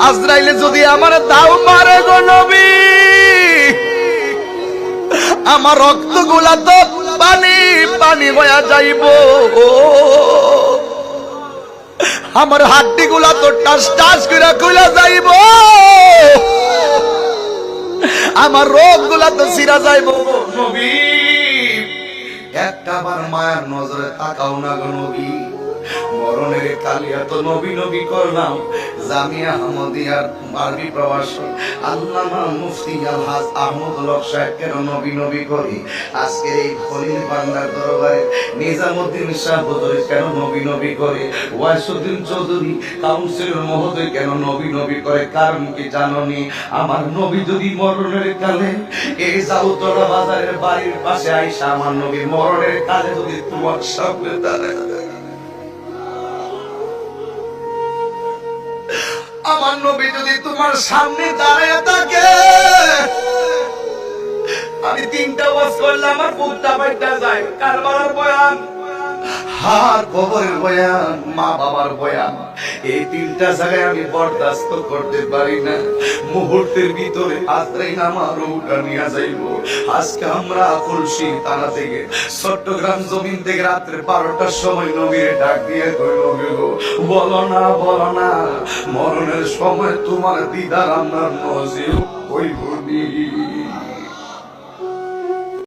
আজরাইলে যদি আমার দাও মারে গো নবী, আমার রক্তগুলা তো পানি পানি হয়ে যাইব, আমার হাড্ডিগুলা তো টাস টাস করে খুলে যাইব, আমার রোগগুলা তো ছিঁড়া যাইব। নবী একটা বার মায়ের নজরে তাকাও না গো নবী। মরণের কালে এত নবী নবী করলাম। জামিয়া আহমদিয়ার আরবি প্রভাষক আল্লামা মুফতি আলহাজ আহমদুল হক সাহেব কেন নবী নবী করি? আজকে এই খলিল বাংলার দরবারে নিজামুদ্দিন শাহ বদরি কেন নবী নবী করে? ওয়াইসুদ্দিন চৌধুরী কাউন্সিলর মহোদয় কেন নবী নবী করে? কারণ কি জাননি? আমার নবী যদি মরণের কালে এই জাউতলা বাজারের বাড়ির পাশে আইসা আমার নবী মরণের কালে যদি তোমার সামনে দাঁড়ায়, আমার নবী যদি তোমার সামনে দাঁড়ায় থাকে, আমি 3টা ওয়াজ করলে আমার বুকটা ফাইটা যায়। কারবালার বয়ান, হার কবরের বয়ান, মা বাবার বয়ান, এই 3টা জায়গায় আমি বরদাস্ত করতে পারি না। মুহূর্তের ভিতরে আজরাইল আমার রূহটা নিয়ে যাইব। আজকে আমরা খুলশি থানা থেকে চট্টগ্রাম জমিন থেকে রাত্রে 12টার সময় নবীর ডাক দিয়ে কইল, বলো না বলো না, মরণের সময় তোমার দিদার আমার নজির হইবনি।